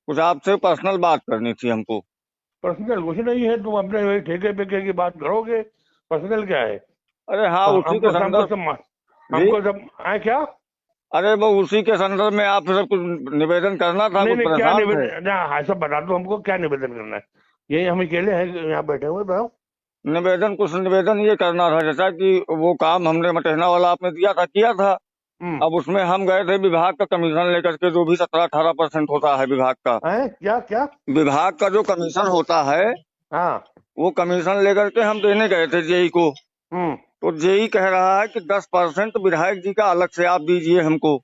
कुछ आपसे पर्सनल बात करनी थी हमको। पर्सनल कुछ नहीं है, तुम अपने वही ठेके पेके की बात करोगे। पर्सनल क्या है? अरे हाँ, तो उसी के हमको हमको संदर्भ। सब जी। हमको सब आए क्या? अरे वो उसी के संदर्भ में आपसे सब कुछ निवेदन करना था, नहीं कुछ नहीं, क्या परेशान थे। निवेदन? हाँ सब बता दो हमको, क्या निवेदन करना है? यही हम अकेले हैं यहाँ बैठे हुए, बताओ। निवेदन ये करना था जैसा कि वो काम हमने मटेहना वाला आपने दिया था, किया था। हम्म। अब उसमें हम गए थे विभाग का कमीशन लेकर के, जो भी 17-18% होता है विभाग का। है क्या क्या? विभाग का जो कमीशन होता है, हाँ। वो कमीशन लेकर के हम देने गए थे जेई को। हम्म। तो जेई कह रहा है कि 10% विधायक जी का अलग से आप दीजिए हमको।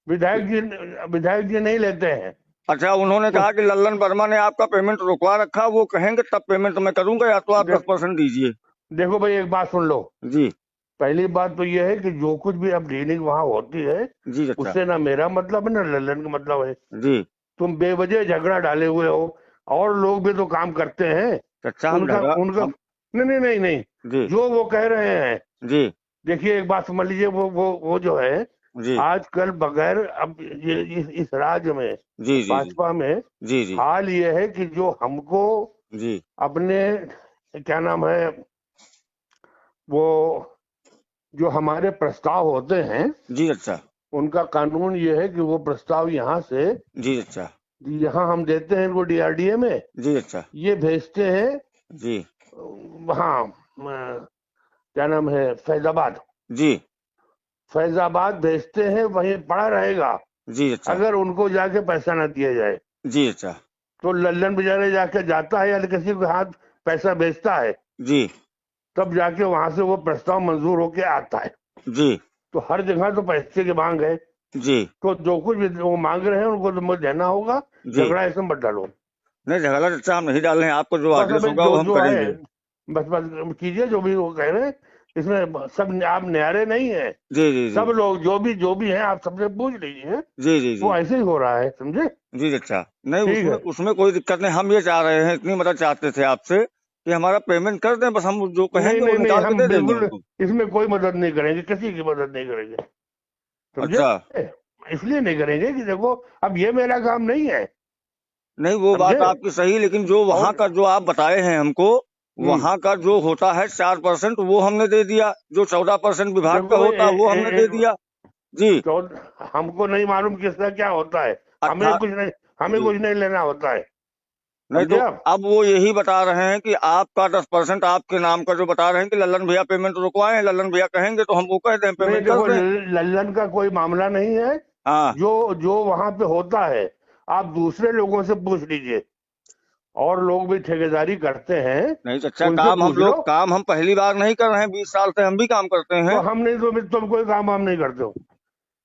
विधायक जी नहीं लेते हैं। अच्छा, उन्होंने वो कहा कि लल्लन वर्मा ने आपका पेमेंट रुकवा रखा, वो कहेंगे तब पेमेंट मैं करूंगा, या तो आप दस देख परसेंट दीजिए। देखो भाई, एक बात सुन लो। जी। पहली बात तो ये है कि जो कुछ भी अब डीलिंग वहां होती है, जी चाचा। उससे ना मेरा मतलब है ना लल्लन का मतलब है। जी तुम बेवजह झगड़ा डाले हुए हो। और लोग भी तो काम करते हैं। चाचा, हम उनका झगड़ा उनका हम। नहीं नहीं नहीं नहीं। जी। जो वो कह रहे हैं, जी। देखिए एक बात समझ लीजिए, वो जो है जी। आजकल बगैर अब ये इस राज्य में, जी। जी। जी। भाजपा में जी। जी। हाल ये है कि जो हमको जी। अपने क्या नाम है वो, जो हमारे प्रस्ताव होते हैं, जी अच्छा। उनका कानून ये है कि वो प्रस्ताव यहाँ से, जी अच्छा। यहाँ हम देते हैं इनको डीआरडीए में, जी अच्छा। ये भेजते हैं जी। वहाँ क्या नाम है, फैजाबाद। जी। फैजाबाद भेजते हैं, वहीं पड़ा रहेगा। जी अच्छा। अगर उनको जाके पैसा ना दिया जाए, जी अच्छा। तो लल्लन बेचारे जाके जाता है या किसी के हाथ पैसा भेजता है, जी। तब जाके वहां से वो प्रस्ताव मंजूर होके आता है। जी। तो हर जगह तो पैसे की मांग है। जी। तो जो कुछ भी वो मांग रहे हैं उनको तो मुझे देना होगा। जी। झगड़ा इसमें मत डालो। नहीं, झगड़ा चाचा हम नहीं डाल रहे हैं, आपको जो बस आदेश अभी होगा जो वो हम जो है, करेंगे। बस बस कीजिए जो भी वो कह रहे हैं। इसमें सब आप न्यारे नहीं है। जी। जी। जी। सब लोग जो भी हैं, आप सबसे पूछ लीजिए। जी। जी। जी। वो ऐसे ही हो रहा है, समझे? जी अच्छा। नहीं, ठीक उसमें है। उसमें कोई दिक्कत नहीं, हम ये चाह रहे हैं, इतनी मदद चाहते थे आपसे कि हमारा पेमेंट कर दें, बस हम जो नहीं कहेंगे वो नहीं नहीं, निकाल के हम दे देंगे बिल्कुल उनको। इसमें कोई मदद नहीं करेंगे, किसी की मदद नहीं करेंगे। समझे? अच्छा। इसलिए नहीं करेंगे कि देखो, अब ये मेरा काम नहीं है। नहीं, वो बात समझे? आपकी सही, लेकिन जो वहां और का जो आप बताए हैं हमको, हम्म। वहां का जो होता है 4% वो हमने दे दिया, जो 14% विभाग का देखो भाई, होता वो हमने दे दिया। जी। हमको नहीं मालूम किसका क्या होता है। हमें अट्ठा कुछ नहीं, हमें जी। कुछ नहीं लेना होता है। नहीं तो समझे आप? अब वो यही बता रहे हैं कि आपका 10% आपके नाम का जो बता रहे हैं कि लल्लन भैया पेमेंट रुकवाए, लल्लन भैया कहेंगे तो हम वो कह दें नहीं पेमेंट कर देखो, दें। लल्लन का कोई मामला नहीं है। हाँ। जो जो वहां पे होता है, आप दूसरे लोगों से पूछ लीजिए। और लोग भी ठेकेदारी करते हैं, नहीं चाचा, उनसे पूछ लो। काम हम पहली बार नहीं कर रहे हैं, 20 साल से हम भी काम करते तो हैं। हम नहीं, तो तुम कोई काम हम नहीं करते हो।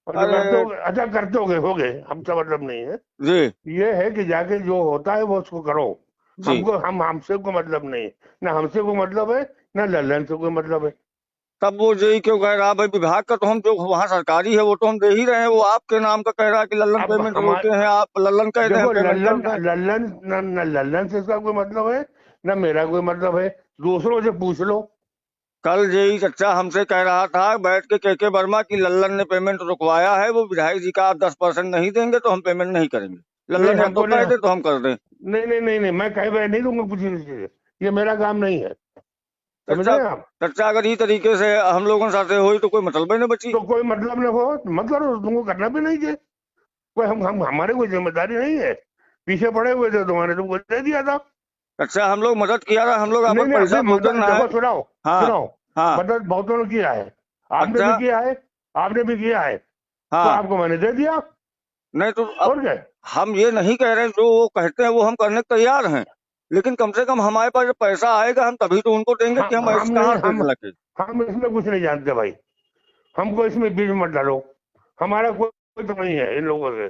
और जो करते अरे। हो, अच्छा करते हो गए, हमसे मतलब नहीं है। जी। ये है कि जाके जो होता है वो उसको करो। जी। हमसे कोई मतलब नहीं है। ना हमसे कोई मतलब है, ना लल्लन से कोई मतलब है। तब वो जेई क्यों कह रहा भाई, विभाग का तो हम जो वहाँ सरकारी है वो तो हम दे ही रहे हैं, वो आपके नाम का कह रहा है कि लल्लन अब पेमेंट रोके हैं, हमारे आप लल्लन कह दें देखो, पेमेंट कर लल्लन दें। लल्लन न लल्लन से इसका कोई मतलब है, ना मेरा कोई मतलब है। दूसरों से पूछ लो। कल जेई चचा हमसे कह रहा था बैठ के वर्मा की लल्लन ने पेमेंट रुकवाया है, वो विधायक जी का आप 10% नहीं देंगे तो हम पेमेंट नहीं करेंगे। नहीं लल्लन या तो हमको नहीं, कह दे तो हम कर दें। नहीं नहीं नहीं नहीं, मैं कहीं पे नहीं दूंगा कुछ चीज। ये मेरा काम नहीं है। चचा। समझे आप? चचा, अगर इस तरीके से हम लोगों के साथ हुई तो कोई मतलब ही नहीं बची। तो कोई मतलब न हो तो मत करो, तुमको करना भी नहीं चाहिए। कोई हम हमारे कोई जिम्मेदारी नहीं है। पीछे पड़े हुए थे तुम्हारे, तुमको दे दिया था। अच्छा, हम लोग मदद किया रहा, हम लोग नहीं आपस नहीं, अभी पैसा भोजन मदद ना है। देखो, सुनाओ हाँ। सुनाओ। हाँ। मदद बहुतों ने किया है। आपने अच्छा। भी किया है। आपने भी किया है। तो हाँ। आपको मैंने दे दिया। नहीं तो अब और क्या? हम ये नहीं कह रहे, जो वो कहते हैं वो हम करने को तैयार हैं, लेकिन कम से कम हमारे पास जब पैसा आएगा हम तभी तो उनको देंगे कि हम हम ऐसे नहीं, कहाँ से लगे। हम इसमें कुछ नहीं जानते भाई। हमको इसमें बीच मत डालो। हमारा कोई तो नहीं है इन लोगों से।